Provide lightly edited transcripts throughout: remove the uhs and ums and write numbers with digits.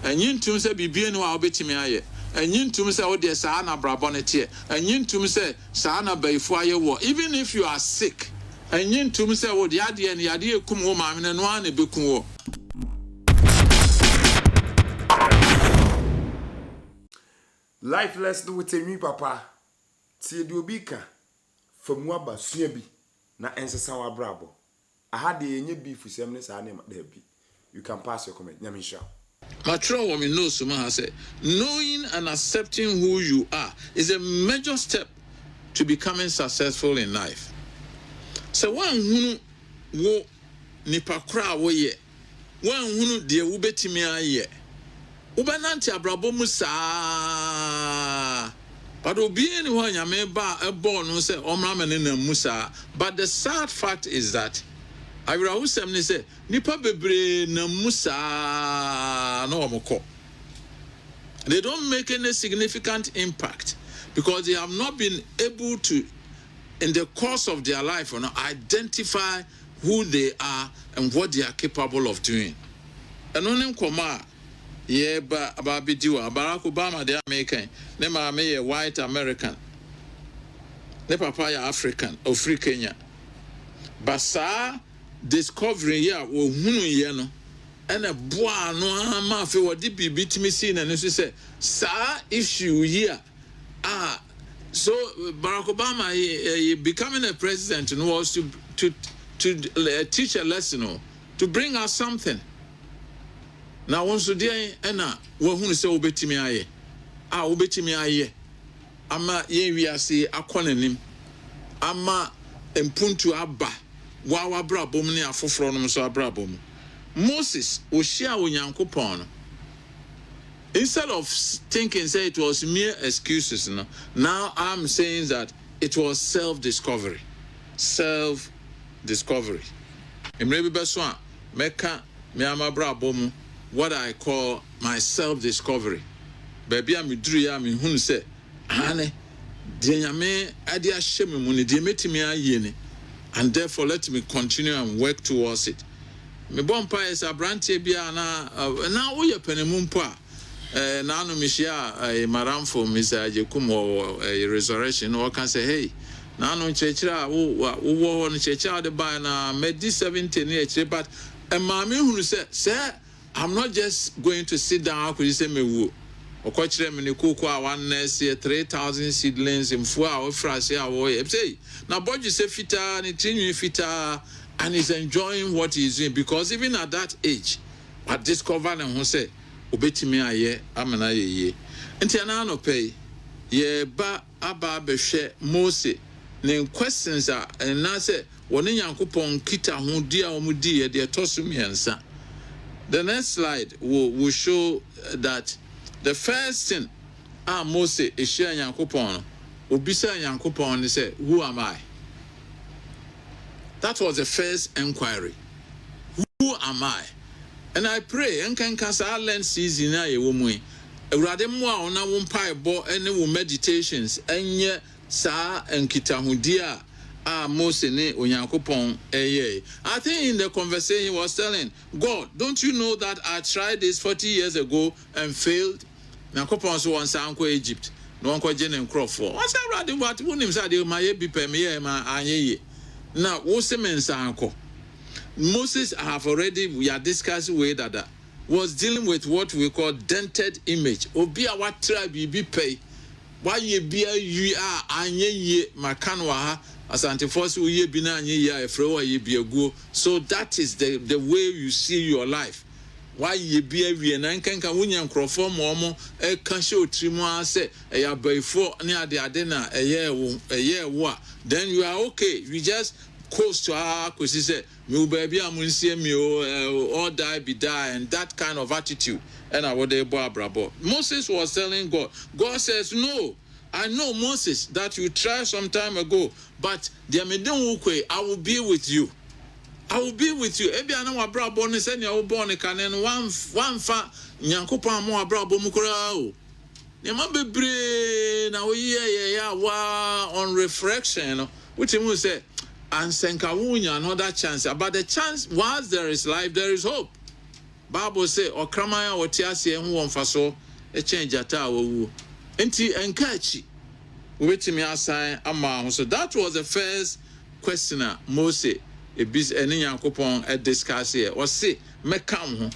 and yin tum say bibie no a obetimi aye and yin tum say o de sa na brabo ne tie and yin tum say sa na baifo aye wo even if you are sick and yin tum say o de ade ne ade ekum wo maame no a na bekum wo. Life lesson with me papa tie de obi ka famu aba sua bi na ensesa wa brabo aha de enye beef sem ne sa na da bi. You can pass your comment. Nyamisha. Matro women know Suma said, knowing and accepting who you are is a major step to becoming successful in life. So one who wo nipa kra wo ye, one who de wo betimi aye. Ubananti abrabo musa. But obi any one nyame ba e born no say omra mene na musa. But the sad fact is that Awirahusem ni say nipa bebre na musa no omoko. They don't make any significant impact because they have not been able to, in the course of their life, identify who they are and what they are capable of doing. And on koma yeah Ababidiwa Barack Obama the American, ne mama ye white American, ne papa ya African or free Kenya. Basa discovering ya wo hunu ye no and a boa no ma fe wodi bibi me see na no say sa issue here so Barack Obama he becoming a president and was to teach a lesson to bring us something. Now once there na wo hunu say obetimi aye obetimi aye ama ye wiase akonanim ama empuntu aba wa brabom ne afoforo no so abrabom. Moses oshia onyankopon no, instead of thinking say it was mere excuses, no, now I'm saying that it was self-discovery. Emre beso a meka me ama brabom what I call my self-discovery. Baby am duru ya me hunu say ane de nyame ade a hyem mu ne de metimi aye ne, and therefore let me continue and work towards it. Me bompa is a branche bia na wo ye penemu mpo a na no me share maramfo Mr. Ajekum or resurrection or can say hey na no chechira wo no chechira de by na medi 70 near but maame hunu say I'm not just going to sit down could you say me wo okochire me ne koko a one next year 3,000 seedlings in fo a ofrase a wo say na boju say fita ni tinu fita and he's enjoying what he's doing because even at that age I discovered and who say obetimi aye amana ye nti ana no pay ye ba aba behwe Mose ne questions a na say woni Nyankopon kita ho di a omudi ye de tosumiensa. The next slide will show that the first thing Mose is sharing Nyankopon obisa Nyankopon say who am I? That was the first inquiry. Who am I? And I pray and can cancel learn season na ye wo mu e. Awurade mo a ona wo mpa ebo ene wo meditations enye sa enkitahudi a Mose ne Onyankopon eye. I think in the conversation he was telling God, don't you know that I tried this 40 years ago and failed? Nyankopon so once anko Egypt. No anko jene nkrofo. What's Awurade what wonim say de ma ye bi pem ye ma anyeye. Now, Moses have already, we are discussing way that was dealing with what we call dented image. Obi a what tribe be pay. Why ye be a you are anye ye makanwa asante force ye be na anye ye efrewa ye be a go. So that is the way you see your life. Why ye be a we na nkanka wunya nkrofo mo e kan she otrimu ase e ya baifo ne ade na eye wo then you are okay. You just close to our kwesi say me baby amunsie me or die be die and that kind of attitude and I would brabo. Moses was telling God says no, I know Moses that you tried some time ago but I will be with you. I will be with you. Ebi ana wa brabo ne se ne wo born kan no one fa Nyankopon mo brabo mu kora o. Ne ma bebre na wo ye wa on reflection which means say and senka wunya another chance, but the chance once there is life there is hope. Bible say okraman a wote ase ho wonfa so e chen jata a wawu enti enkachi wetimi asan ama ho. So that was the first question Moses ebis ene Yankopon e discuss here. O say meka ho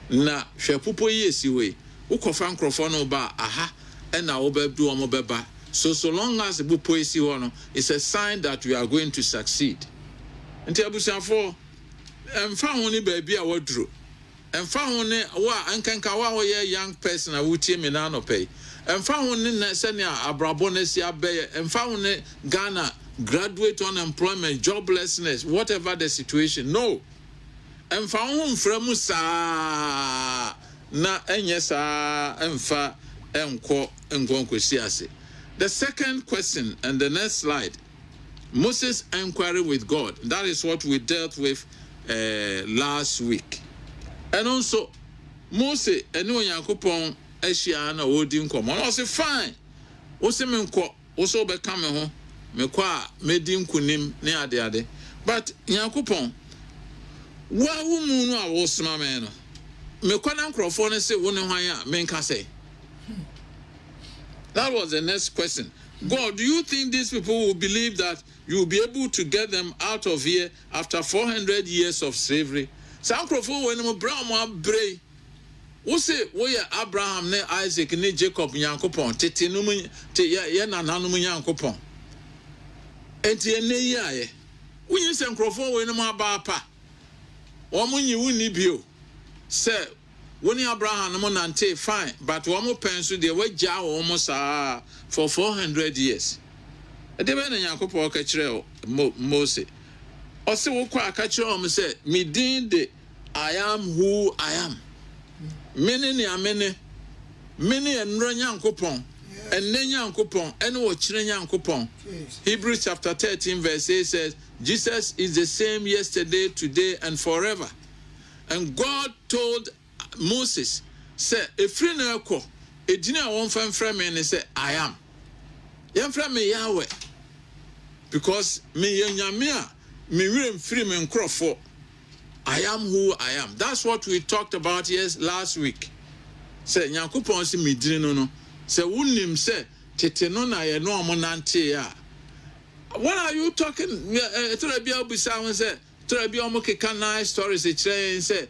na hwepopo yi esiwe ukofa nkrofo no ba aha e na wo bedu o mo beba. So long as the bupo esi ho no, it's a sign that we are going to succeed. Enti abusiafo emfa ho ni ba bia waduro emfa ho ne wa ankanka wa ye young person a wutie me na no pay emfa ho ne na se ne abrabo na si abe emfa ho ne Ghana graduate unemployment, joblessness, whatever the situation. No. Emfa ho mframu sa na enye sa emfa enko ngonkosi ase. The second question and the next slide, Moses' inquiry with God. That is what we dealt with last week. And also, Moses and Yankopon Eshiana Odin come. I say fine. Osemenko also be coming home. Mekwa medim kunim ne ade. But Yankopon, wa wumu no a wosma me no. Mekwa na nkrofo ne se wo ne hwan a menka say. That was the next question. God, do you think these people will believe that you will be able to get them out of here after 400 years of slavery? Sankrofo when mo bra mo abre. Wo say wo ye Abraham ne Isaac ne Jacob Yankopon tete no mu te ye nananom Yankopon. Enti ene yi aye. Wo yin sankrofo when mo aba pa. Wo mo nyi wuni bio. Say when Abraham no nante fine, but one more pensu de we ja almost for 400 years. E de be na Yankopon ka kire Moses. O se wo kwa ka kire o say me din de I am who I am. Mene ni amene. Mene enro Yankopon. Enne Yankopon, ene wo kire Yankopon. Hebrews chapter 13 verse 8 says Jesus is the same yesterday, today and forever. And God told Moses, say, efri na ekọ, edina won famfra me ne say I am. Yamfra me Yahweh. Because me yenyame a me wirem free me nkrofo. I am who I am. That's what we talked about last week. Say Nyankopon si me dini no. Say wunim say tete no na ye no omonante ya. What are you talking? Tell bia obisa won say tell bia omo keka nice stories e kire say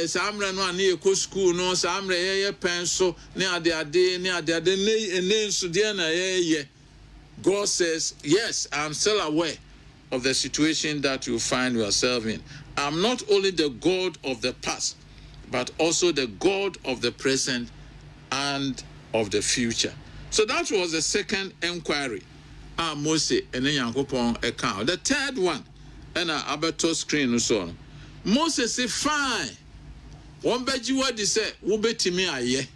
samre no ani eko school no samre ye penso ne ade ne nso de na ye. God says, yes, I'm still aware of the situation that you find yourself in. I'm not only the God of the past, but also the God of the present and of the future. So that was the second inquiry. Moses and Yankopon account. The third one, and Abato screen so. Moses say fine. One beji what they say, wo betimi aye.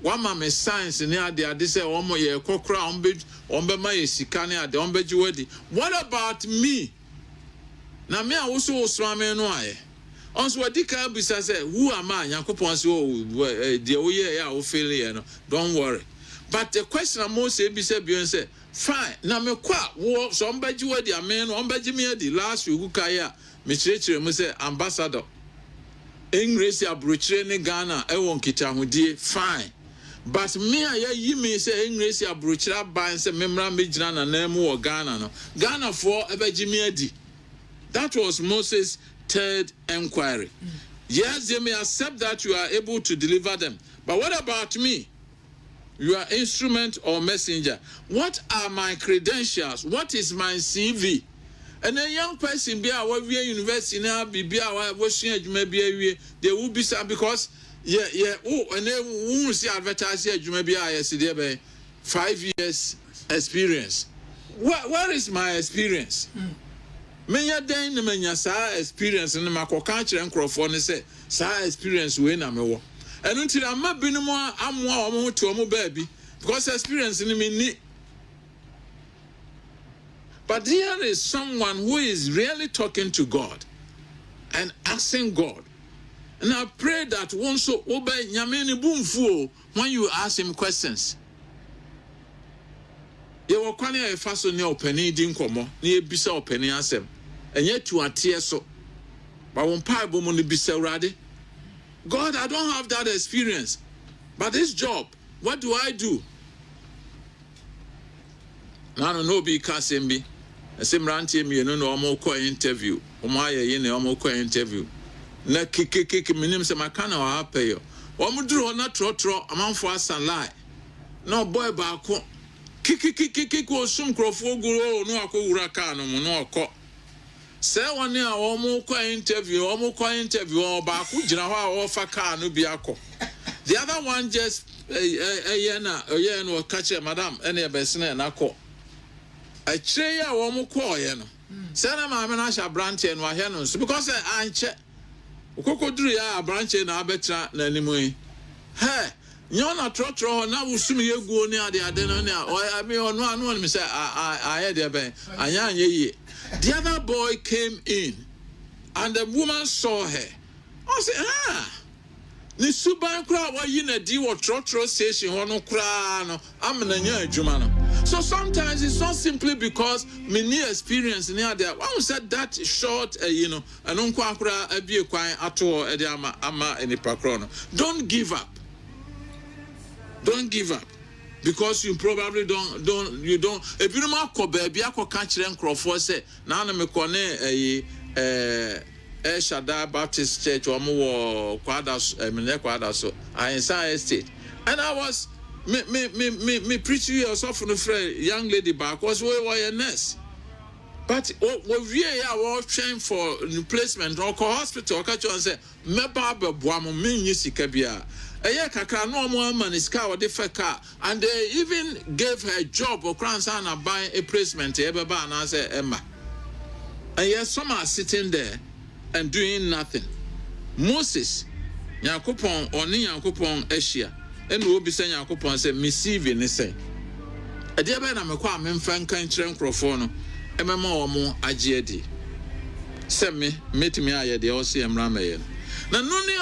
One mama science ne ade say omo ye kokra ombe ma ye sika ne ade ombeji wadi. What about me? Na me a wo so osrame no aye. Onso wadika bisa say who am I? Yankopon say oh de wo ye ya wo feel here no. Don't worry. But the question Moses bisa bion say fine. Na me kwa wo so ombeji wadi amen no ombeji me adi last week kaya me chire mo say ambassador English abrochire ne Ghana ewon kitahudie fine. But me ayi me say English abrochire ban say memra mejina na nemu wo Ghana no. Ghana for ebeji me adi. That was Moses' third inquiry. Yes, they may accept that you are able to deliver them. But what about me? You are instrument or messenger. What are my credentials? What is my CV? And a young person be our university now be our washing maybe they will be sad because and then we will see advertise here maybe I yesterday 5 years experience. Where is my experience? Menya den na menya sa experience na makoka kire nkrofo ne say sa experience we na mewo. Enu ntira ma binom amoa omo to omo baabi because experience ni me ni. But there is someone who is really talking to God and asking God. And I pray that one so obey nyame ni bumfu when you ask him questions. Ye wo kwane e faso ne opani di nkomo na ye bisa opani asem. Enye tu atie so. Ba won paibo mo ne bisa urade. God, I don't have that experience. But this job, what do I do? Now no be kasembi. Simranti me no omo ko interview. Omo aye ye na omo ko interview. Na kikikiki minim se makana wa pay yo. Omo duru na trotro amanfo asan lie. No boy ba ko kikikiki ko sum krofo guro no akowura ka no mo no okọ. Se woni a omo ko interview o ba ko gina ho a wo fa ka no bi akọ. The other one just no catch madam ene e besene na akọ. A tree ya woman call you know. Send my manasha branch and Wahanos because I check Cocodria branch and Abetra Nanimui. Hey, you're not trotro now will soon you go near the Adenona or I mean on one say I had a bang. The other boy came in and the woman saw her. I said, the Suban crowd were in a deal or trotro station or no crown. I'm in a new Jumano. So sometimes it's not simply because many experience near there. One said that short, and unkwa a be quiet at all at the ama any pakrono. Don't give up. Don't give up. Because you probably don't. If you don't go baby, I can catch them Crawford say, Nana me kone Shaddai Baptist Church or more quadras, so I inside estate. And I was me preach you yourself from the friend young lady back was we were a nurse. But we are trying for replacement or hospital catch on say me baba boamo me nyisika bia eye kakra no mo maniska wo de feka and they even gave her job or grandson buy a placement e baba na say Emma. And yes, some are sitting there and doing nothing. Moses Yakupon or ni Yakupon Asia and will be saying Yakupon say receive in say a dear ben I'm a quam in Frank and Crofono MMO mo AGD send me meet me I the OCM Ramayan. Na nuni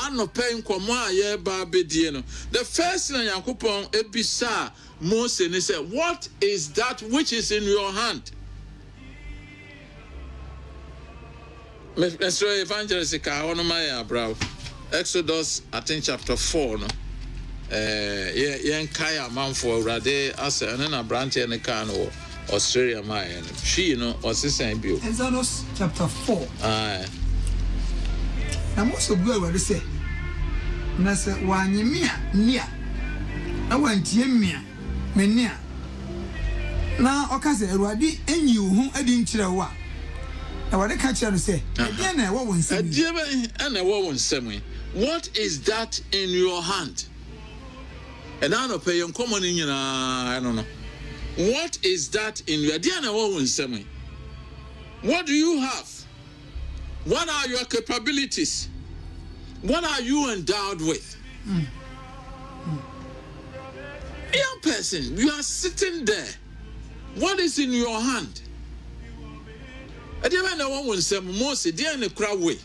and no paying Kwama ye Barbediano. The first thing Yakupon ebisa Moses and he said, what is that which is in your hand? Mr. Evangelist Kahonomaya bro. Exodus, I think chapter 4, no. Yen Kaya man for Rade as and then a branch in the can or Australia man. She or sister bill. Exodus chapter 4. Aye. Now most of good what they say. Na say wanyemia nia. Na wantiemia menia. Na okase Erwadi enyi hu adi nkyere wa. Na wade ka kire say, "Ade na ewo wonsem." Ade na ewo wonsem. What is that in your hand? And I don't pay your common in I don't know. What is that in your ade na ewo wonsem? What do you have? What are your capabilities? What are you endowed with? Young person, you are sitting there. What is in your hand? I didn't know one was some most dear in the crowd way.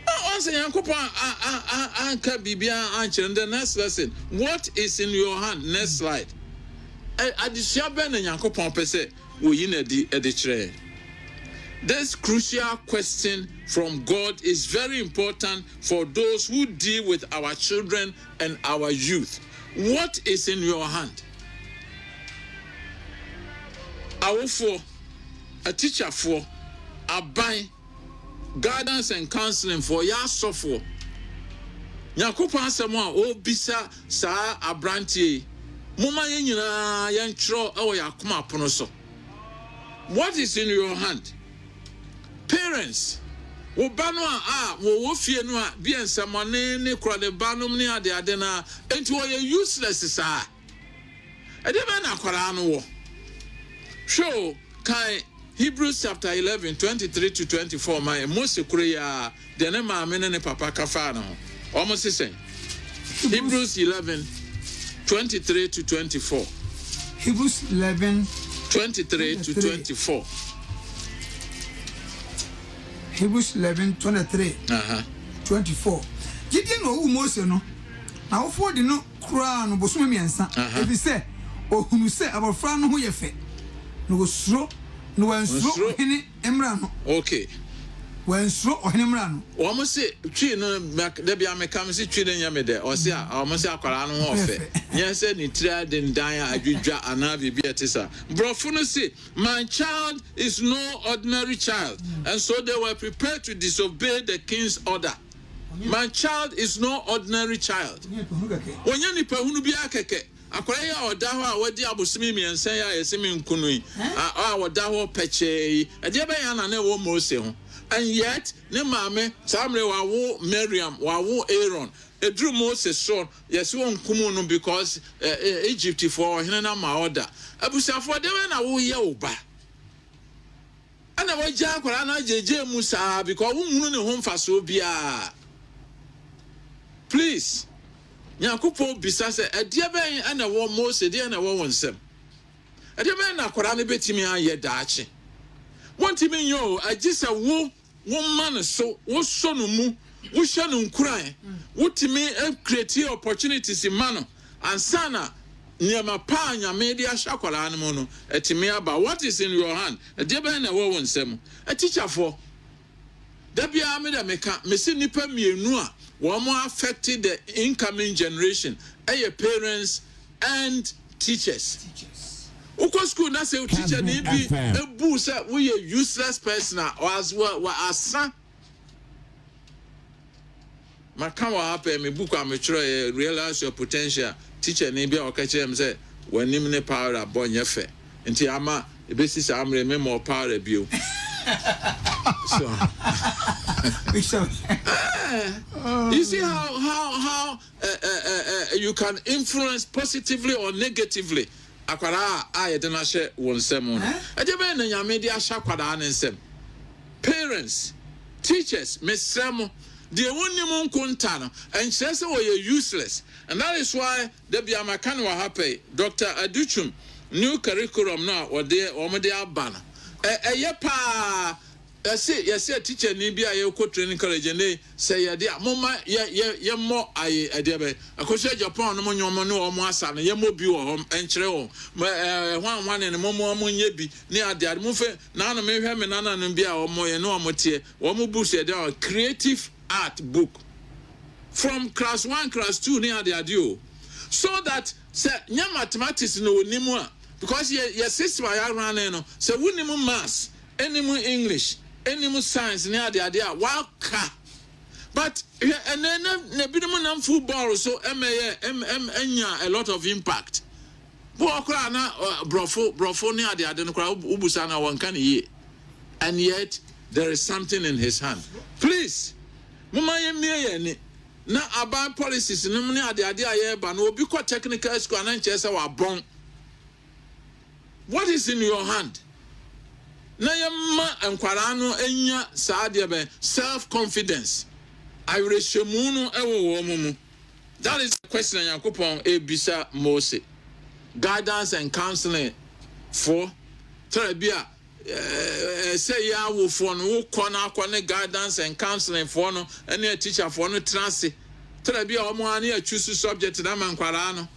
I say, Uncle Anka Bibia answer in the next lesson. What is in your hand? Next slide. I describe Ben and Uncle Pompey say, we in a tray. This crucial question from God is very important for those who deal with our children and our youth. What is in your hand? For a teacher for a buy guidance and counseling for ya suffer. Yakupa someone oh bisa sa abranti. Muma yina yantro or yakuma ponoso. What is in your hand? Parents, wo banwa wo fie no a bi ensamone ne krode banum ne ade ade na enti wo ye useless sa. Ade ba na kwara no wo. Show kai Hebrews chapter 11 23 to 24 my most kureya de ne ma me ne papa kafa no. Almost say Hebrews 11 23 to 24. Hebrews 11 23 to 24. Hebrews 11 23 24. Gideon no Moses no. Na wo for de no kura no bosom miensa. Ebi se ohunu se abofra no ho ye fe. No suro no wansuro hene emra no. Okay. when so or him run. Almost say, tree no, there be a mechanism tree in Yamede, or say, almost a Corano warfare. Yes, any tried and die, I do draw an avi beatisa. Brofuno say, my child is no ordinary child, and so they were prepared to disobey the king's order. My child is no ordinary child. When you need to be a keke, akwaya odaho a wadi abosimi miensan ya yesimi nkunu a odaho peche adebe ya na wo Mose ho. And yet ne maame samre wa wo Miriam wa wo Aaron edru Moses so yes won kumu no because Egypt for hene na ma order abusafo de na wo ye oba ana wo ja akwara na jeje musa because wo hunu ne ho mfaso bia. Please Nyakupo bisa se edie ben ana wo Mose de na wo wonsem edie ben na akwara ne betimi aye daache wontimi yo agisa wo man so wo so no mu wo hye no nkuran wotimi create opportunities in mano ansana niema pa nyame de ahya akwara ne mu no etimi aba. What is in your hand? Edie ben na wo wonsem a teacher for da bia me da meka mesi nipa mienu a wo mo affected the incoming generation parents and teachers. Uko school na say teacher ni bi ebu say we a useless person or as well asa maka wa happen me book am try realize your potential teacher ni bi o ka chem say wanim ne power abonye fe nti ama ebesi sa amre me more power bio. So you see how you can influence positively or negatively. Akwara ayedena she wonsem no ejebe na nyame de ahya kwada na nsem. Parents, teachers, mesremo de wonim nkonta no enkyere se we useless, and that is why the biamaka no happy Dr. Aduchum new curriculum now or de omode abana pa yes teacher ni bia ye ko training college ne say ye dia moma ye mo aye adebe akoshe Japan no monyomo ne o mo asa ne ye mo bi wo hom enkyere wo hwan ne mo nye bi ne ade mo fe na no me hwe me na no bia o mo ye no o mo tie o mo books ye dey creative art book from class 1 class 2 ne ade o, so that say nya mathematics no onimu a because ye system ya run no say wonimu maths enimu English enimu science ne ade a waka. But and then ne binom na football so enya a lot of impact. Bo okra na brofo ne ade no kra ubusa na won kan ye, and yet there is something in his hand. Please mama ye mie ni na aban policies no ne ade a ye ba no obi ko technical school na nche se wa bon. What is in your hand? Na yema enkwara no enya saade be self confidence. I reshemu ewo mu. That is the question Yakopon ebisa Mose. Guidance and counseling for Terabia say ya wo for no kona guidance and counseling for no any teacher for no transi. Terabia omo ani a choose subject na mankwara no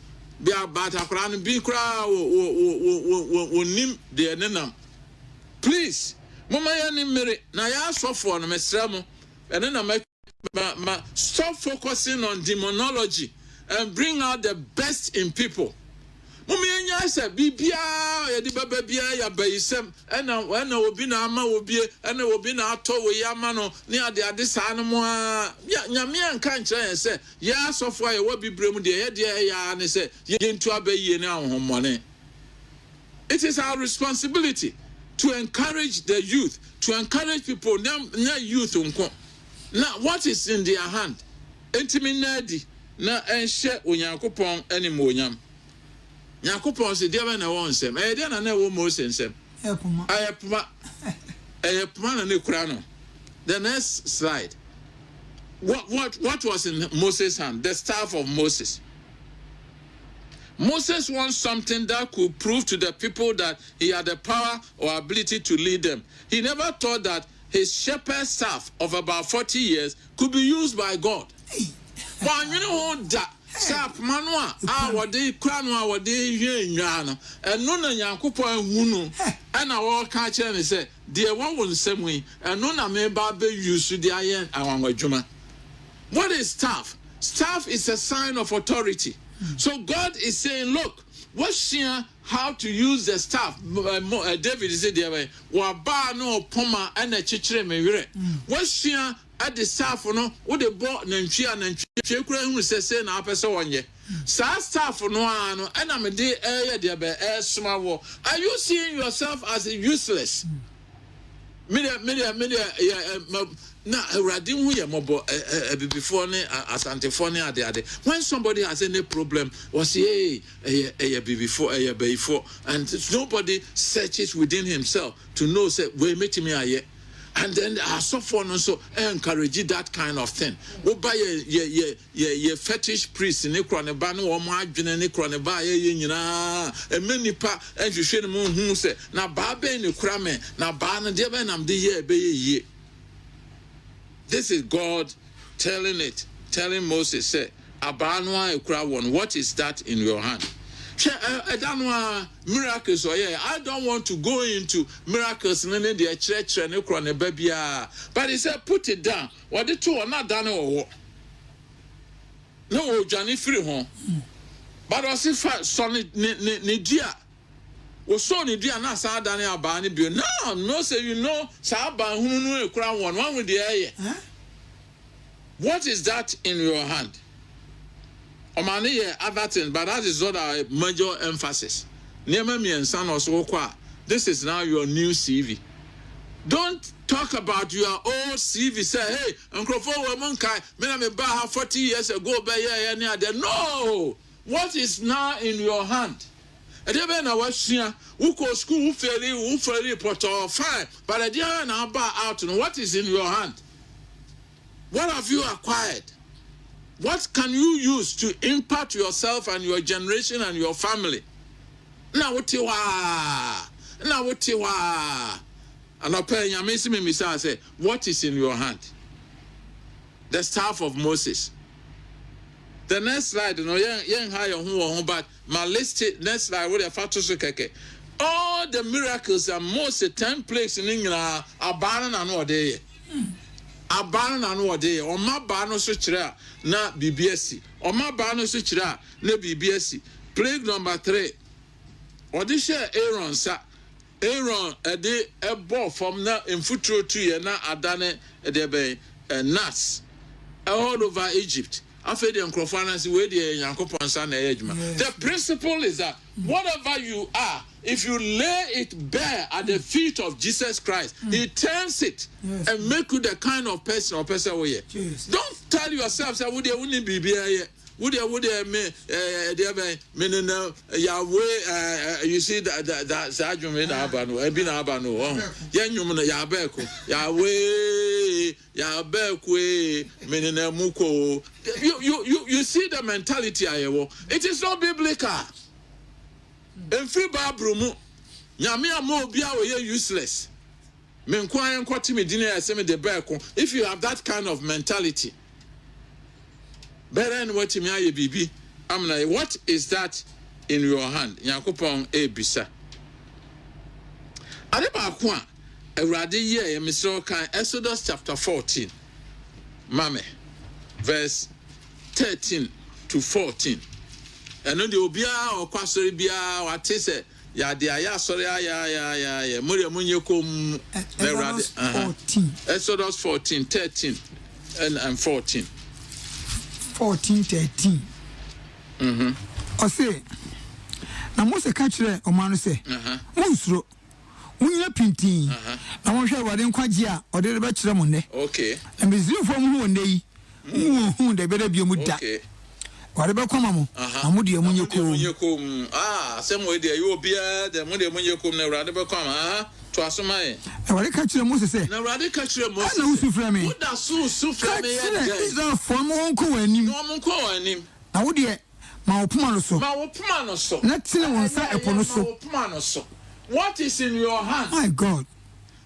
bia bata kwara no bi kra wo nim de nenam. Please mama ya ni mere na ya asofo no mesremo ene na stop focusing on demonology and bring out the best in people. Mumienya say bibia ya di baba bia ya bayisem ena obi na ama obi ena obi na ato we ya ma no ne ade saa no mo a nyame anka nkyere say ya asofo ya wo bibrem de ya ne say ye ntu abayi ne ahomone. It is our responsibility to encourage the youth, to encourage people, na youth unko. Now, what is in their hand? Entimi nadi na enhye Onyankopon animo onyam. Nyankopon se dia na won nsem. Dia na wo Mose nsem. Ayepuma na ne kura no. The next slide. What was in Moses' hand? The staff of Moses. Moses wants something that could prove to the people that he had the power or ability to lead them. He never thought that his shepherd staff of about 40 years could be used by God. But you know that staff manua what they crown what they and no Yankupon Hunu and our catcher and say dear one will say me, and no na me ba be use the iron and juma. What is staff? Staff is a sign of authority. So God is saying, look, what's here how to use the staff? David said, "Wa ba no poma and a chichre me wire." What's here at the staff no? What the bought nantwi and nantwi kura hu say na apesa wonye. Sa staff no ano and am dey small wo. Are you seeing yourself as useless? Media na awurade hu ye mobo before ne asante for ne ade when somebody has any problem was hey before and nobody searches within himself to know say we meet me aye. And then suffer no so encourage that kind of thing. Wo ba ye fetish priest ne kro ne ba no wo mo adwene ne kro ne ba ye nyina emenipa enhwehwe ne mo hu se na ba be ne kra me na ba no de be nam de ye be ye. This is God telling Moses say abanwa ekra won, what is that in your hand? Miracles or yeah, I don't want to go into miracles in the church and but he said put it down. What the two are not done or no Johnny free home. But I see son Nidia was so Nidia na sa dane abani bio. No say you know Saba who crown one with the air. What is that in your hand? Other thing, but that is not our major emphasis. This is now your new CV. Don't talk about your old CV. Say, hey, Uncle me 40 years ago, no! What is now in your hand? Who go school, who fail, fine. But I didn't know out. What is in your hand? What have you acquired? What can you use to impact yourself and your generation and your family? Now what you are. And I'll pay you say, what is in your hand? The staff of Moses. The next slide, but my list next slide with a all the miracles and Moses 10 plagues in England are barren and what they aban na no ode o ma ba no so kire na BBSC o ma ba no so kire na BBSC. Plague number 3 ode share Aaron sa Aaron ede ebo from na emfuturo 2 ye na adane ede be nuts all over Egypt. After the Uncrofanasi, where the Yankopon San Ejma. The principle is that whatever you are, if you lay it bare at the feet of Jesus Christ, He turns it and make you the kind of person or person we are. Don't tell yourself that would you wouldn't be here. Would you you see that Sergeant Abano, Ebin Abano, Yanumana Yabeko, Yahweh, Yabekwe, Menina Muko. You see the mentality, it is not biblical. And free Babrumu, Yamia Mo Bia useless. Menquire and Quatimi dinner, semi de Berco. If you have that kind of mentality. Better than what you may be. I'm like, what is that in your hand? Yakupon a bisa. Adebakwa, a radi ye, Mr. Kan, Exodus chapter 14, Mame, verse 13 to 14. And then the Obia or Quasari Bia or Tese, ya dia, sorry, ya, Muria Munyakum, Exodus 14, 13, and 14. 14-13. I say, now most a catcher or man say, Monsro, when you're painting, I want to share what in Quadia or the bachelor Monday. Okay. And be zero from one day, who they better be a muda. Whatever come, I'm with you when you come. Some way there you will be the Monday when you come, rather come, to Asomai. I want to catch the Moses say, now rather catch your most. No, Suframe. What does Suframe is that from Uncle and him? No, Uncle and him. I would yet. Maopumanoso. Let's see one side upon us. What is in your hand? My God.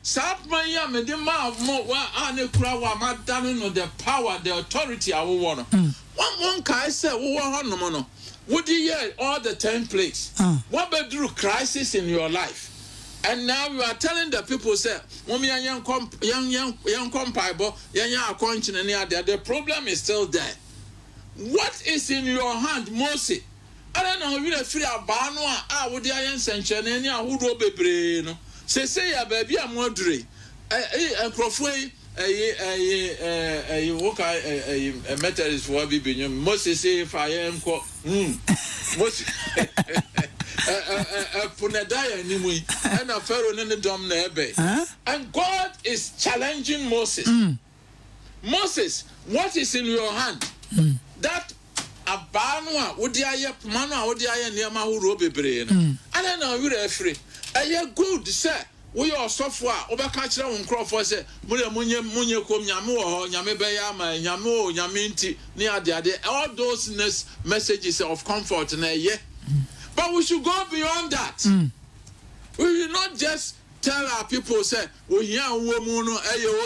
Sapmaya medima mo wa anekura wa madanu no the power, the authority I will want. One guy said, no no. Would you hear all the 10 plagues? What bedroom crisis in your life? And now you are telling the people, say, young compaibo, the problem is still there. What is in your hand, Moses? I don't know, you free a banwa, would the iron sanction, and who do be brain. Say, a baby, I'm wondering. A crofway, a methodist for be Moses say, if I am called Moses. Punadaya anyway, and a pharaoh in the dom nebe. And God is challenging Moses. Moses, what is in your hand? That a banwa, would the aya mana, would the aya near my robe brain? I don't know, you're free. A good, sir. We are software, overcatcher on Crawford said, Munye kom Yamu, Yamebayama, Yamu, Yaminti, near the all those messages of comfort and a yeah. But we should go beyond that. We will not just tell our people, say, we hear a woman,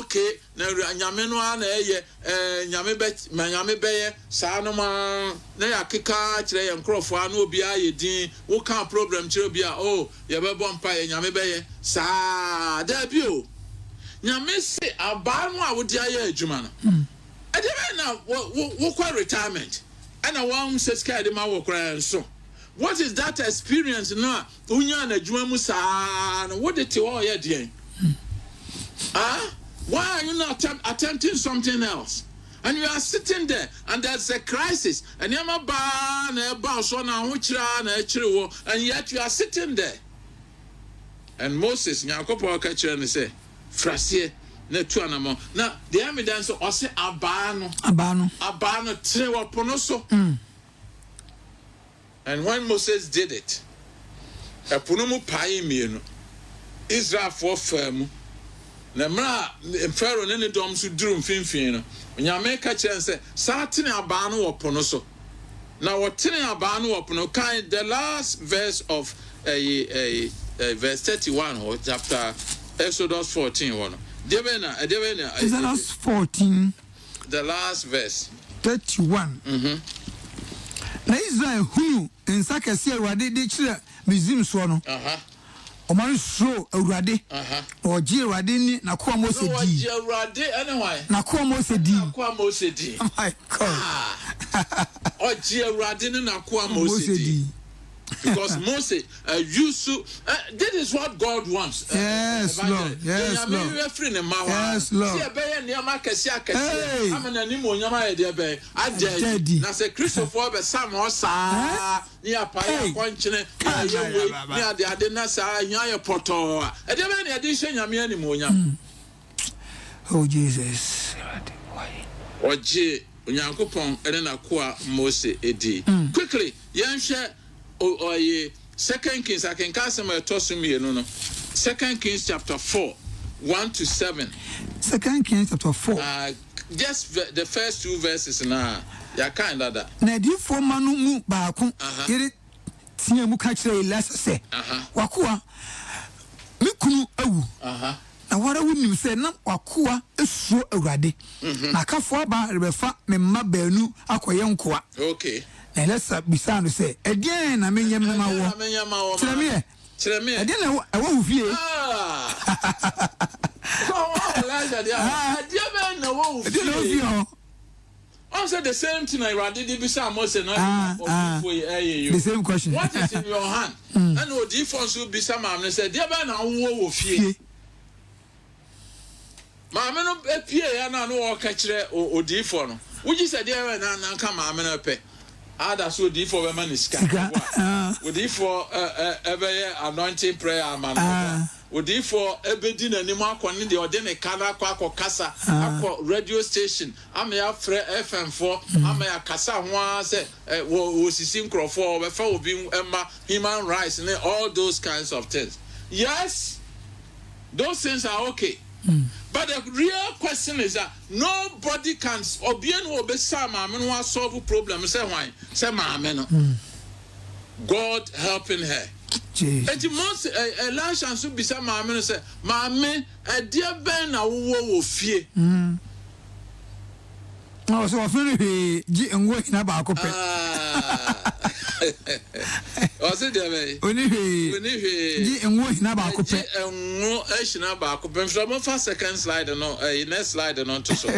okay, Yameno, Yamebe, Sanoma, Nayakika, and Crawford, no be a din, what kind problem, Chirobia, oh, Yababompa, Yamebe, Sa, debut. Yamis, a barma would the air, Jumana. I don't know what retirement. And a woman says, Kadima will cry and so. What is that experience now? Unyana Juamusa, what did you all hear? Why are you not attempting something else? And you are sitting there, and there's a crisis, and you're and yet you are sitting there. And Moses, Nyakopo catcher and say, Frasie, Netuanamo. Now, the evidence or say Abano, Trewa Ponoso. And when Moses did it, a punumu paimiano, Israel for firm, Namra, Pharaoh, and the doms who drew Finfino. When you make a chance, Satin Abano or Ponoso. Now, what Tin Abano or Ponokai, the last verse of verse 31 or chapter Exodus 14. Exodus 14, the last verse 31. Na Israel hunu nsa kese Awurade de kire Mizim so no. Omari so Awurade. Oji Awurade ni na ko Mose di. Oji Awurade anyway. Na ko Mose di. Na ko Mose di. Oh my God. Oji Awurade ni na ko Mose di. Because Moses used to. This is what God wants. Yes, Lord. Yes, Lord. Yes, Lord. Hey. Na se Christopher be Sam osa. Ni apaya kwanchine. Ni ade na sa nya poto. E de be na de hye nyame animonyam. Oh Jesus. Oje Onyankopon ene na ko a Moses edi. Quickly, yenhwe Oye, 2 Kings, I can cast him a tossum here, no. 2 Kings chapter 4, 1-7. 2 Kings chapter 4. Just the first two verses now. Ya kind of that. Na di for manu mu ba ko. Yere tie mu ka kire Elisha say. Wakoa me kunu awu. Na wara wunim say na wakoa esuo Awurade. Na kafo aba rebefa me mma baanu akoye nkoa. Okay. And let's beside say again. I mean, Yamma, Tremie, again. I won't fear. Answer the same thing. I did beside Moses. The same question. What is in your hand? And no difference will be some man said, dear man, I will fear. Mamma no appear and I know catch or different. Would you say, dear man, and come, Mamma pay? Ada so di for women is scatter. Would di for anointing prayer man. Would di for ebedi na nimu akoni de ode ne kana kwa kasa akọ radio station ama ya frɛ FM4 ama ya kasa ho say wo sisi nkrofo be fa obi emma human rights and all those kinds of things. Yes, those things are okay. But the real question is that nobody can obien will be some no solve problem. Say why? Say mama. God helping her. And the most Elisha should be some mama say, Mama, a dear Ben a wo fear. Oh, so I feel and working about Or say there Oni ji enwo hina ba ko pe. Enwo ehina ba ko pe. From first second slide no, next slide no to so.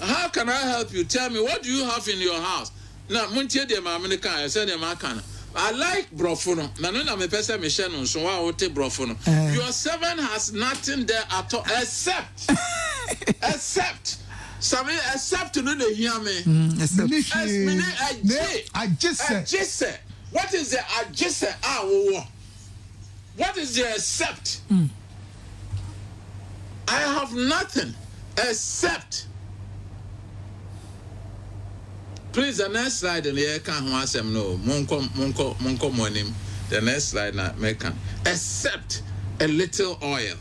How can I help you? Tell me, what do you have in your house? Now, muntie de ma me kan, say de ma kan. I like brofono. Na no na me pese me hye no so wa wote brofono. Your servant has nothing there at all except Sami except no dey hear me. I just said. What is the ajise wo? What is the except? I have nothing except. Please, the next slide in the air can't answer no. Monko monim. The next slide na mekan. Except a little oil.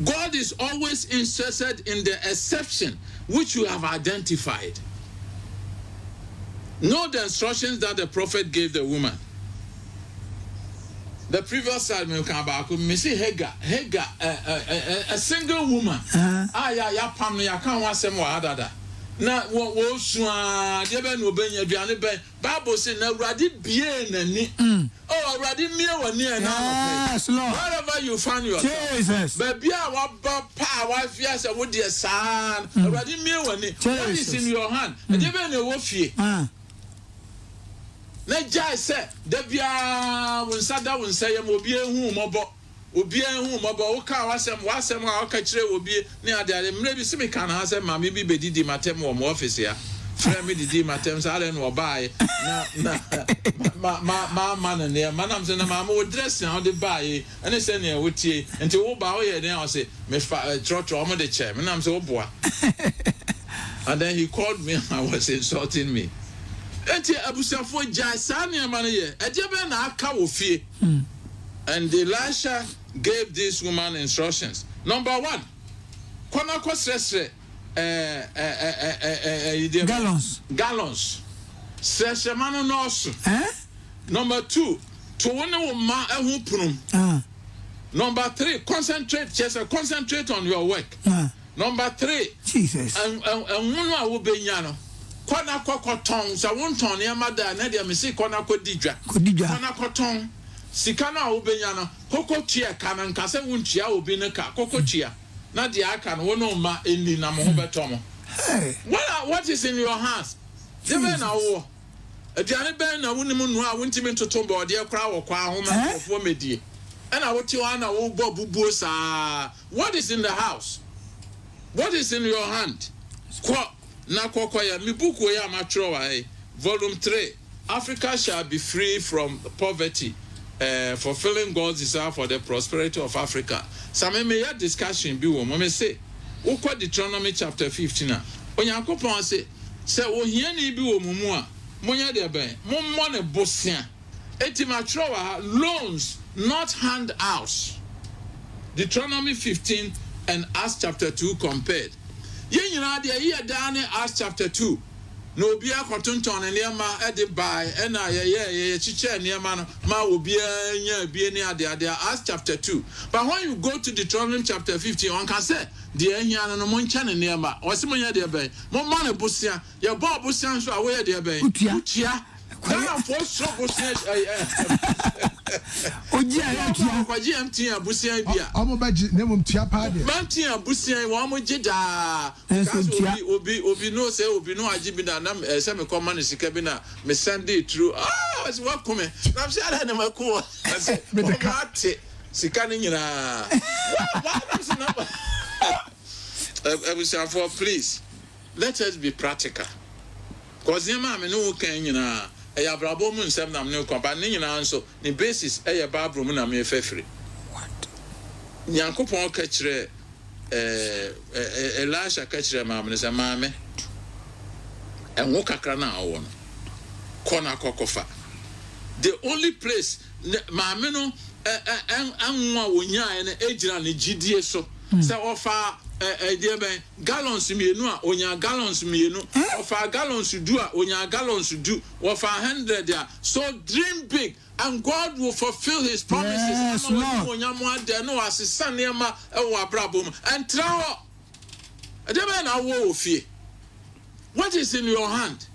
God is always interested in the exception which you have identified. Know the instructions that the prophet gave the woman. The previous slide me come back. Me see Hagar, a single woman. Ya pam no ya kan wasem wa adada. Na wo sua de be no benya aduane ben Bible say na Awurade bie nani. Oh, Awurade mie wani na. Yes, Lord. Wherever you find yourself. Jesus. Baby a wa ba pa wa fia say wo de san. Awurade mie wani. What is in your hand? De be na wo fie. Na jai say da bia wonsa da wonsa yam obi ehu mobo. Obi ehu mobo wo ka wasem a wo ka kire obi ne ade mre bi simi kan ha say ma me bi bedidi matem wo mo office ya frɛ me didi matem sa ale no bae na ma na ne manam se na ma wo dress na wo de bae ene se ne wo tie enti wo ba wo ye den o se me fa trotro mo de che me nam se wo boa. And then he called me and was insulting me. Enti abusafo jai sa ne ma ne ye eje be na aka wo fie. And Elisha gave this woman instructions. Number 1, kwana ko sresre gallons sresre mano no so. Number 2, to wona wo ma ehu punum. Number 3, concentrate on your work. Number 3, Jesus. And wonu a wo benya no kwana kokoton sa won ton ne ma da na de me se kwana ko didwa kwana koton sika na obenya no kokotua ka na nka se wontua obi ne ka kokotua na de aka no wono ma eni na mo beto mo. What is in your hands? Debe na wo aduane ben na wonim nu a wontimi totomba ode kra wo kwa ahoma ofo medie na wote wa na wo bo bubuo sa. What is in the house? What is in your hand? Na kokoya mi buku ya matro wa volume 3, Africa shall be free from poverty. Fulfilling God's desire for the prosperity of Africa. Some may have discussion be one. Me say, we quote Deuteronomy chapter 15. Onyankopon say wo hia ni bi wo mumu a monya de ben mo ne bosia. Eti matro wa loans, not handouts. Deuteronomy 15 and Acts chapter 2 compared. Yen nyina de ye da ne Acts chapter 2. No obi akotonton ne ma e de bai e na ye chiche ne ma no ma obi anya bie ne ade Acts chapter 2. But when you go to Deuteronomy chapter 15, one can say the ehia no mo ncha ne ma o se mo nya de bai mo ma ne bosia ye bo bosia so a wo ye de bai utia kana for so bosia Ojia ya tia kwa GMT abusia bia omo baji ne mo tia pa de manti abusia wo mo jeda obi no say obi no ajibi na say me come man sika bi na me send it through was what come na say ala na mako say me de ka sika ni nyina abusia for please let us be practical cause yema me no kan nyina eya brabo mu nsem na me ko ba ne nyina nso ni basis eya babro mu na me fefere what Nyankopon ka kire Elisha ka kire maame se maame enwo kakra na awo no kona kokofa. The only place maame no anwa wonya ne ejira ne gidie so se ofa gallons mienu a onya gallons mienu ofa gallons du a onya gallons du ofa 100 a so dream big and God will fulfill his promises. Yes, onya mo ade no asesa nema ewo abrabom and trawo adebe na wo ofie. What is in your hand?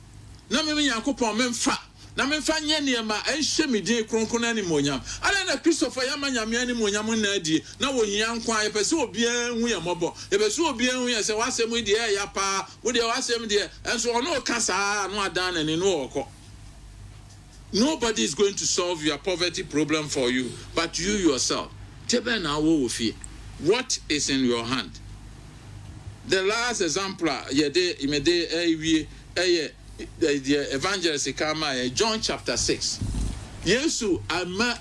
Na me Yakopon memfa na me fa nye niema enhye me din kronkron animonyam ala na Christopher yama nyame animonyam na adie na wo hia nkwa ye pese obi hu ye mobo ye pese obi hu ye se wasem de ya pa wo de wasem de enso ono kasa no adan na ni no okọ. Nobody is going to solve your poverty problem for you but you yourself. Tebe na wo fie. What is in your hand? The last example yede imede ewie the evangelist kama John chapter 6. Yesu ama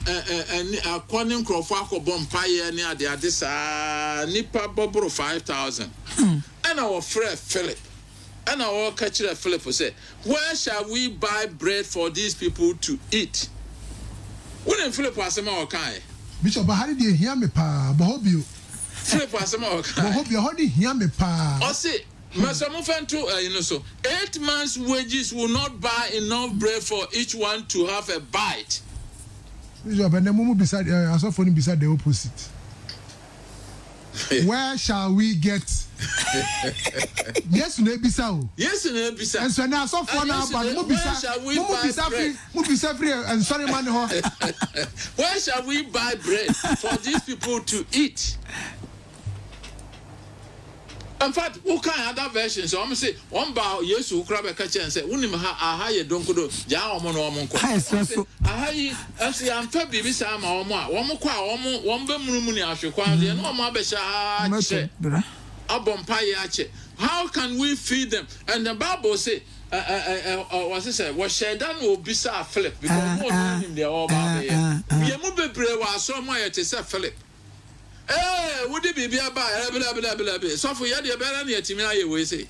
according crofo akobom paye ne ade saa nipa bobro 5,000. And our friend Philip. And our catcher Philip say, where shall we buy bread for these people to eat? When Philip was a kai. Bishop Bahari de hear me pa Bohobio. Philip was a kai. Bohobio hodi hear me pa. I say, Masamufantu, so 8 months' wages will not buy enough bread for each one to have a bite. Bishop, and the moment beside I saw phone beside the opposite. Where shall we get? Yes, no bisao. Yes, no bisao. And so now so far now, but where shall we buy bread? And sorry, man. Where shall we buy bread for these people to eat? In fact, who can other versions? So I'm say one bow yes who grab a catcher and say, "Unim ha ye don't go ja omo no omo nko." Ahayi asi amfa bibi sa ma omo a omo kwa omo be munumu ni ahwekwa de no omo abesha che abompa ye ache. How can we feed them? And the Bible say what's it say? Was shedan obi sa Philip because no know him there all about here. Ye mu bebre wa so mo ye te say Philip. Would it be about so for you, the better near to me? I will say,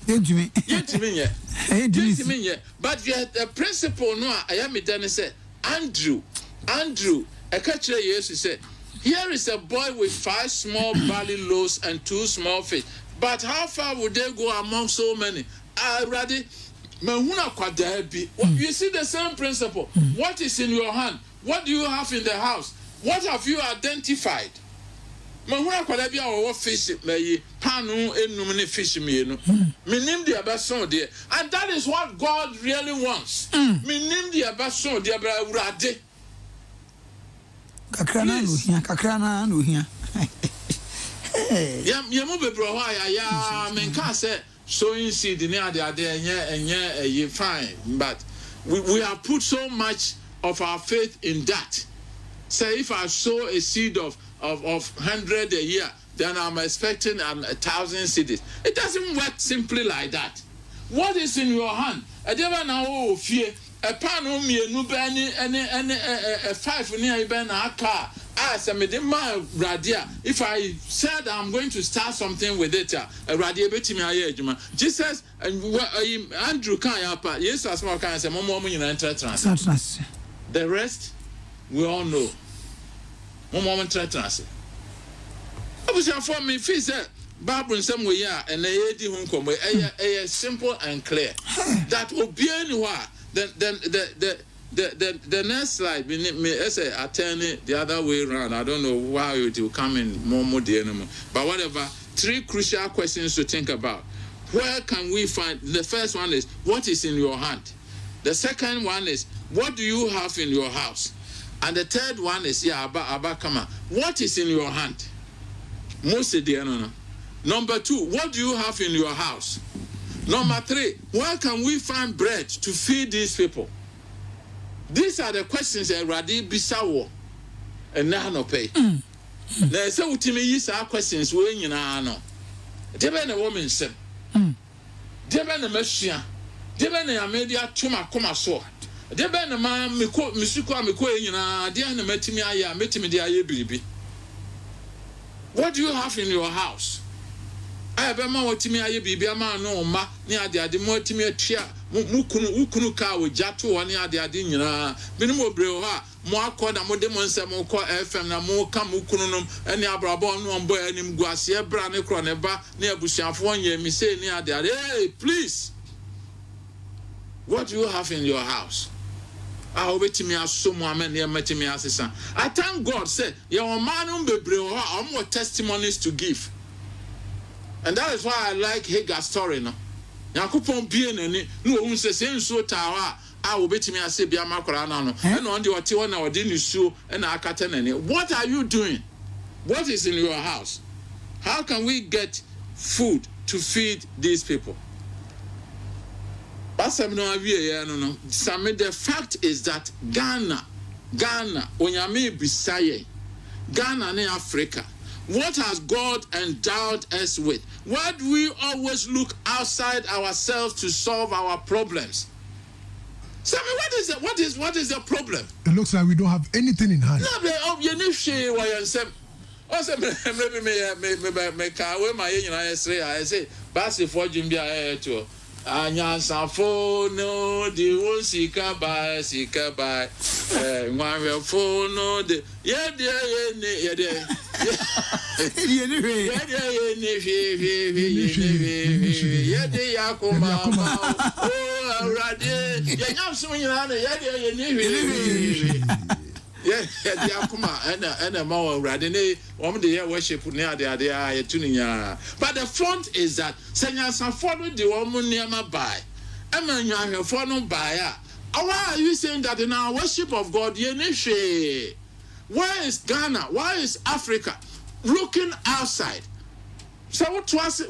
but yet the principle no, I am it. Then say, Andrew, a catcher, yes, he said, here is a boy with 5 small barley loaves and 2 small fish. But how far would they go among so many? You see the same principle. What is in your hand? What do you have in the house? What have you identified? Mahuna kwada bia wo fish me panu enum ne fish me no minim de abason de and that is what God really wants. Minim de abason de abra urade kakrana no hia yemu bebro ho ya men ka say sowing seed ne ade enye fine but we have put so much of our faith in that. Say if I sow a seed of 100 a year, then I'm expecting 1,000 cities. It doesn't work simply like that. What is in your hand? A devil now fear a pan on me no benny and a 5 near ben a car. As a medima radia. If I said I'm going to start something with it, a radia betimi Jesus and Andrew Kayapa, yes, as more kind of more money in trans. The rest we all know. One moment try to answer. I was for me, fee said, Bible in some way, and a simple and clear. That will be anywhere. Then the next slide, me as a attorney the other way around. I don't know why it will come in more the animal. But whatever, 3 crucial questions to think about. Where can we find? The first one is, what is in your hand? The second one is, what do you have in your house? And the third one is Abakama. What is in your hand? Most of the Number 2, what do you have in your house? Number 3, where can we find bread to feed these people? These are the questions that Radi Bisawo and Nano pay. There is a use our questions when you know. Deben a woman said, Deben a machine, Deben a media tuma coma so. De ben na ma misuko nyina de na matimi aya metimi de aya biribi. What do you have in your house? Aya be ma watimi aya biribi ama no ma ne ade mo watimi atua ukunu ka wo jato woni ade nyina binim obre ho a mo akoda mo de mo nsem ko FM na mo ka mo kunu nom ene abrabo no mbo anim guase bra ne kro ne ba ne abusuafo nya mi say ne ade hey please, what do you have in your house? I thank God say your man be more testimonies to give. And that is why I like Hagar's story no. Yakupon bien ani no un se so tawa obetimi ase bia makora na no and on the ote one na odi nisuo and akata na ne. What are you doing? What is in your house? How can we get food to feed these people? The fact is that Ghana, Onyame Bisaye, Ghana and Africa, what has God endowed us with? Why do we always look outside ourselves to solve our problems? So, what is the problem? It looks like we don't have anything in hand. I say, Anyansafo no the won sika by one phone no the yeah worship but the front is that why are you saying that in our worship of God? Why is Ghana? Why is Africa looking outside? So what was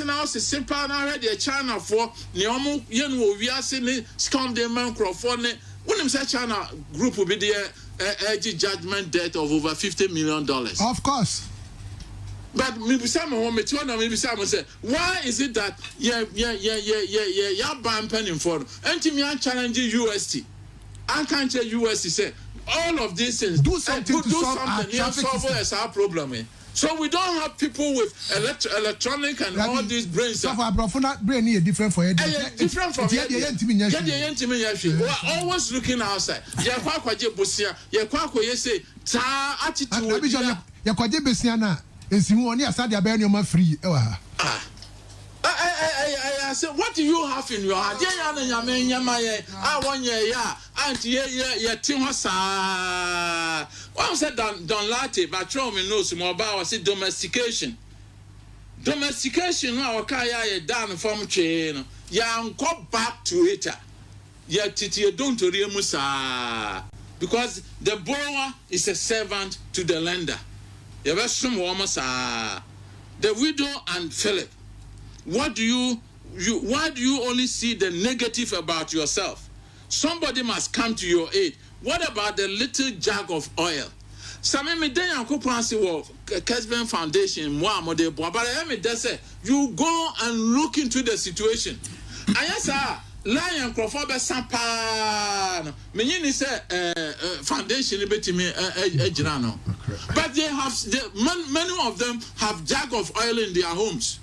now is simple now ready a China for Niomu Yen we are seeing scum the microphone. When I'm saying China group will be there judgment debt of over $50 million. Of course. But maybe someone say, why is it that ban penning for and challenging UST? I can't tell UST say all of these things. Do something to solve our problem. So we don't have people with electronic and all these brains. So for brain is different for you. Different from always looking outside. I said, what do you have in your heart? One said Don Latte, but Troman knows more about domestication. Domestication, our kaya down from chain. Young go back to it. Yet you don't to Musa. Because the borrower is a servant to the lender. The widow and Philip. Why do you only see the negative about yourself? Somebody must come to your aid. What about the little jug of oil? Kesben Foundation, you go and look into the situation. Lion Crawford Sampan foundation but they have many of them have jug of oil in their homes,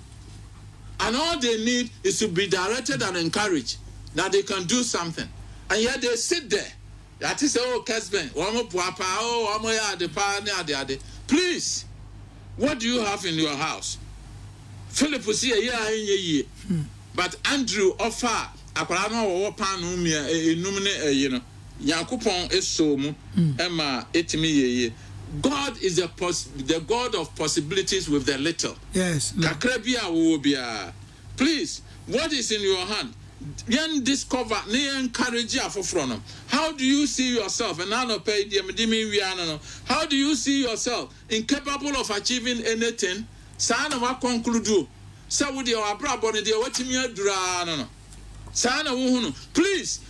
and all they need is to be directed and encouraged that they can do something, and yet they sit there. That is Kesben. Please, what do you have in your house? Philip was here, but Andrew offer. God is the God of possibilities with the little. Yes. Please, what is in your hand? Discover, encourage you. How do you see yourself? How do you see yourself incapable of achieving anything? Please,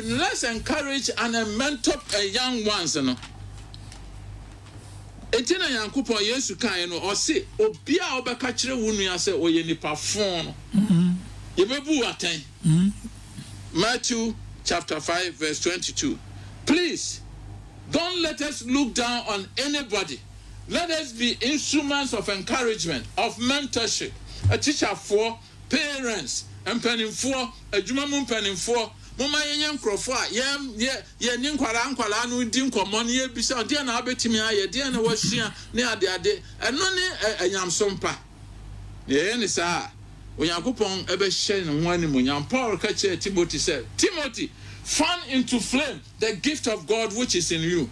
let's encourage and mentor young ones. Etina Yankupon Yesu kan no o se obi a obeka kire wunu ya se oye nipa fon no yebebu aten Matthew chapter 5 verse 22. Please don't let us look down on anybody. Let us be instruments of encouragement, of mentorship. A teacher for parents and penning for a jumam penning for Mama yen crofwa ye nkwala no di nkomo ne bisa de na abetimi aye de na wahia ne ade eno ne anyamsompa ye ne sa Onyankopon ebe hye ne ho anim Onyam Paul ka che Timothy said, Timothy, fan into flame the gift of God which is in you.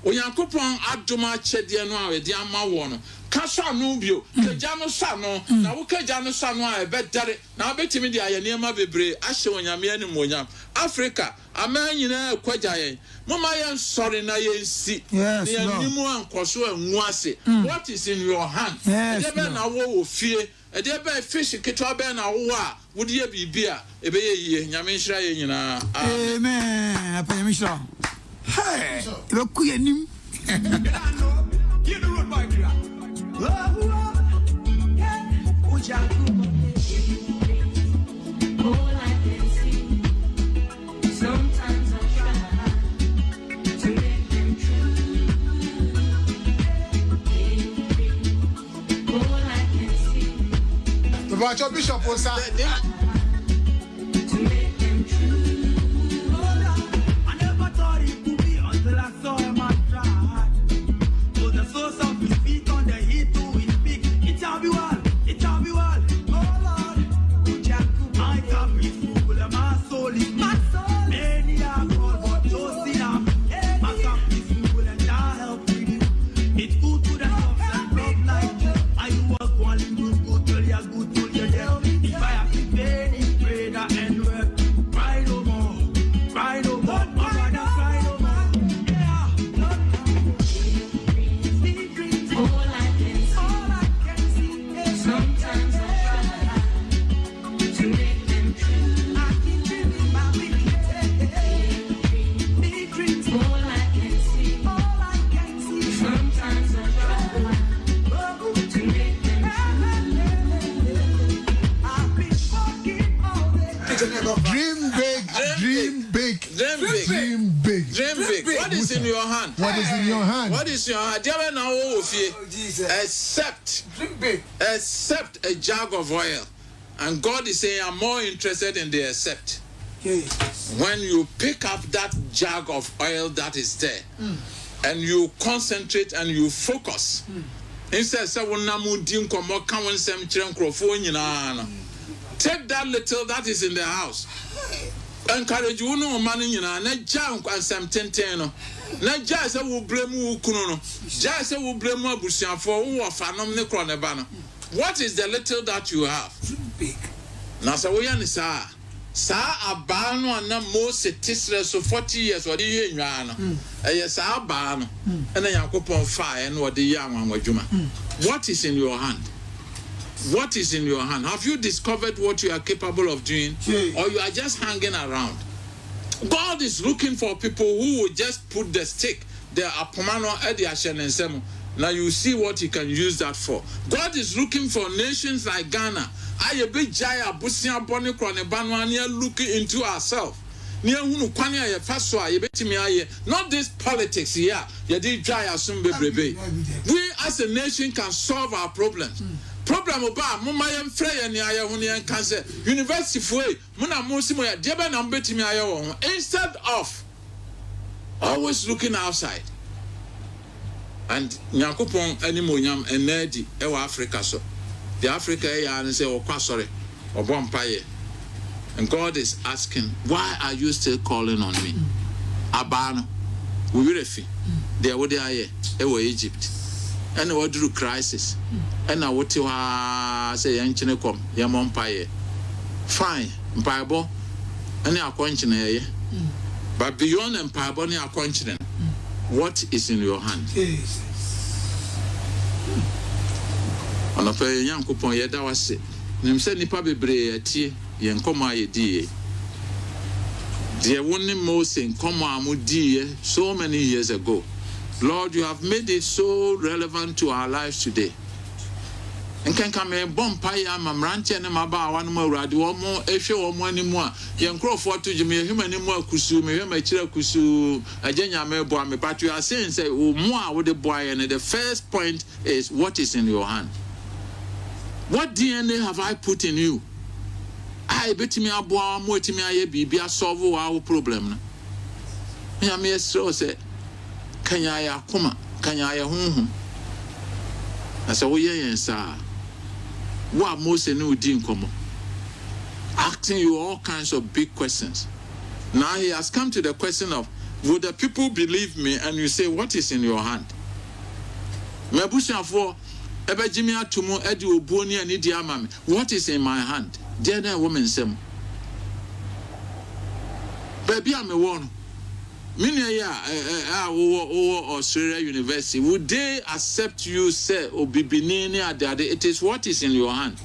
Onyankopɔn adoma kyɛdeɛ no a yɛde ama wɔ no kasa no bio kagya no sa no na wo kagya no sa no a ɛbɛdare na wobɛtumi de ayɛ nneɛma bebree ahyɛ onyame anim onyam Africa aman nyinaa kwagya yɛn mama yɛn sɔre na yɛnsi na yɛnimu ankɔso angu ase what is in your hand ɛdeɛ bɛɛ na wo fie ɛdeɛ bɛɛ fish ketewa bɛɛ na wo a wode yɛ biribi a ɛbɛyɛ yie nyame nhyira yɛ nyinaa amen apa nyame nhyira hey ɛbɛku yɛnim Give the road bike here. All I can see, sometimes I try to make them true. All I can see, The Bishop Bishop was to make them true. I never thought it could be until I saw him and tried. So the source of his feet on the heat to his peak. It shall be well, it shall be well. Oh Lord, I can be full and my soul is my soul. Many are called but those enough. My cup is full and I help with you. It's good to the love and love like you. I was one good till you're good till you're dead. If I have to pay this prayer and work, cry no more, cry no more. My brother, cry no more. Yeah, All I can see, sometimes I try to make them true. I keep dreaming about big dreams. All I can see, sometimes I try to make them I've been fucking all day. dream big, dream big, Dream big. dream big. Dream big. What is in your hand? What is in your hand? What is your hand? Dear now, except a jug of oil. And God is saying, I'm more interested in the except. When you pick up that jug of oil that is there, and you concentrate and you focus, instead take that little that is in the house. Encourage you no money na jam kwansam tenten no na ja se wo bremu kunu no ja se wo bremu abusuafo wo fanom ne kro ne ba no. What is the little that you have? big Na se wo ya ni sa aba no na Moses tisre so 40 years odi ye nwa no eye sa aba no na Yakobon fa e na odi ye anwanwadwuma. What is in your hand? What is in your hand? Have you discovered what you are capable of doing? Or you are just hanging around? God is looking for people who will just put the stick, the apomano at the ashenensemo. Now you see what you can use that for. God is looking for nations like Ghana. I a big jaya busia boni krone banwania looking into ourselves. Not this politics here. We as a nation can solve our problems. Problem about Mumayam Frey and Yahunian cancer. University for Muna Musimo, Deba Nambetimi Ayaw, instead of always looking outside. And Nyakupon Animonium and Nedi, Ewa Africa so. The Africa and say, oh, sorry, or Bompaye. And God is asking, why are you still calling on me? Abano, we will refi. There were there, Ewa Egypt. And what do crisis? And now what you say, Yanchine come, Yamompaye. Fine, Mpaibo, and your conscience. But beyond Mpaibo, your conscience, what is in your hand? On a pay young coupon, yet I was sick. Nimse nipa bebre ati yen koma yedi. Dear one Moses koma amudi so many years ago. Lord, you have made it so relevant to our lives today. And can come a bomb pie mamranche and maba one more radio or more a show or more anymore. Young crow for to me human anymore kusu me my chira kusu a genya mebo me but you are saying say oh more with the boy and the first point is what is in your hand. What DNA have I put in you? I bet me a boy more to me a be a solve our problem. Me a mere so say Kanya Kuma, Kanya hum. I said, oh, yeah, sir. What most new didn't come asking you all kinds of big questions. Now he has come to the question of Would the people believe me? And you say, what is in your hand? Mebushafo ebe jimi atumu edi obuoni ani di amame. What is in my hand? Dear that woman sem. Baby am a one. Many Australia University. Would they accept you say obibinini adade? It is what is in your hand.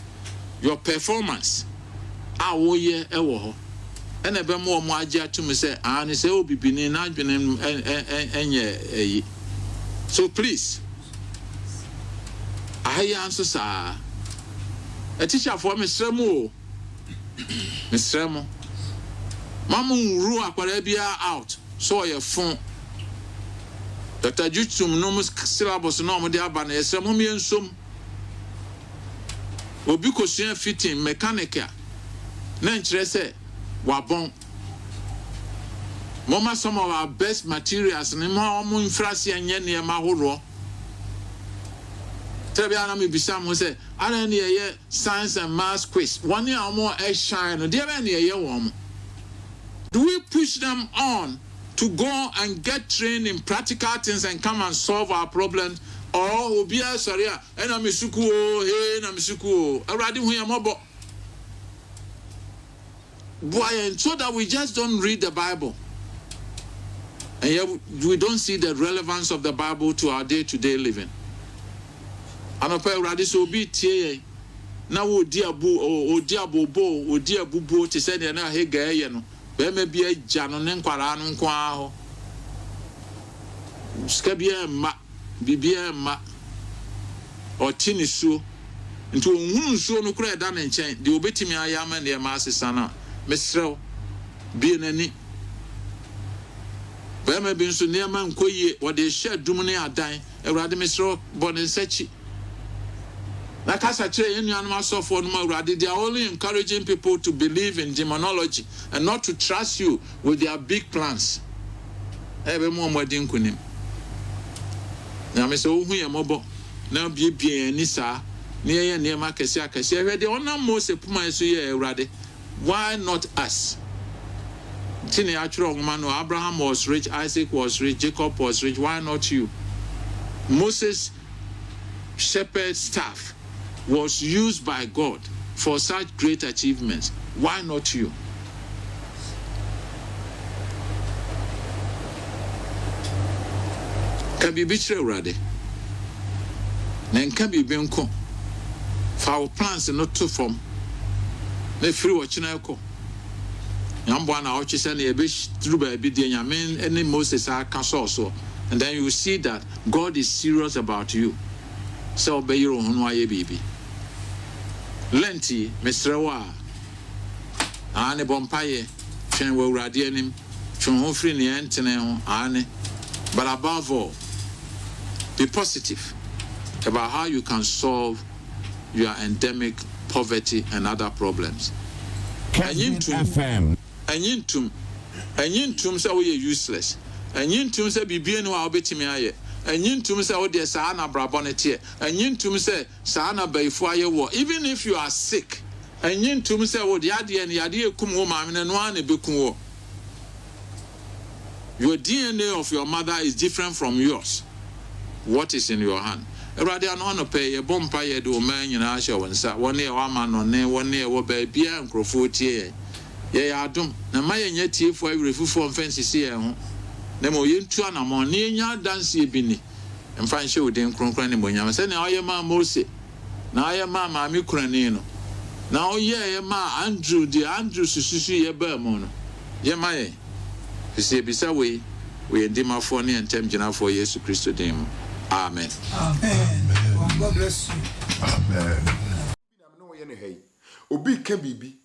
Your performance. Awoye ewo. And ebe mo agye atumu say ani say obibini na adwene enye. So please, I answer sir. A teacher for Mr. Mo. Mr. Mo. Mama ru akwarebia out. So your phone. Dr. Jutum no syllabus no mo de aba na yesre mo miensom. Obi kosua fitting mechanical. Na nkyere say wabon. Mama some of our best materials ni mo infrasi anye ne ma horo. Trebia na me bisa mo say ara ne ye science and maths quiz. One year more shine no dey be ne ye won. Do we push them on to go and get trained in practical things and come and solve our problems? Or obia sorry ena misuku o he na misuku o awrade hu ya mobo. Why? So that we just don't read the Bible. And yet we don't see the relevance of the Bible to our day-to-day living. And awrade so be tie na wo di abu o di abobo o di abubo te se na he ga ye no. Be me bi agya no ne nkwara no nko aho. Ska bia ma bibia ma o tini so nti ohunu so no kura da na nchen de obetimi ayama na ma asesa na mesrew bi nani be me bi nso ne ma nkoye wo de hye dum ne adan awrade mesrew bonen sachi na kasa kire enuanum asofo no awrade. They are only encouraging people to believe in demonology and not to trust you with their big plans. Ebe mo modin kunim na me so hu ye mobo na bie ani sa na ye ne ma kase akase hwe de onam Mose puma so ye awrade. Why not us? Tini atro ngoma no Abraham was rich, Isaac was rich, Jacob was rich. Why not you? Moses' shepherd staff was used by God for such great achievements. Why not you? Can be bitre already. Then can be benko. For our plans not to form. They free watching echo. Yambwana Ochisen Ebish through by Bidian any Moses are also. And then you see that God is serious about you. So obey your own way, baby. Lenti, Mr. Wa Anne Bompaye, Chen will radianim, Chen Hofri Antene, Anne. But above all, be positive about how you can solve your endemic poverty and other problems. And FM. And yintum say we are useless. And yintum say bibie no a obetimi aye. And yintum say o de sa na brabonete. And yintum say sa na baifo aye wo. Even if you are sick. And yintum say o de ade ne ade ekum wo maame no an ebekun wo. Your DNA of your mother is different from yours. What is in your hand? Erade ano no pay e bompa ye do man nyina ahye wonsa. Wone e wa ma no ne wone e wo ba bia nkrofo tie. Ye ya adom na ma ye nya tiefo awrefufo mfensi se ye ho. Na mo ye ntu anamo ne nya dance e bi ni. Mfa nhye odin kronkron ne monyam. Se na oye ma Mose. Na oye ma maami kurani no. Na oye ma Andrew sususu ye ba mo no. Ye ma ye. Fisi bisa we ndimafo ne entem ginafo Yesu Kristo dim. Amen. Amen. God bless you. Amen. Obi ka bibi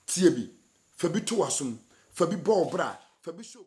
tie bi fa bi to wasum fa bi bo bra fa bi show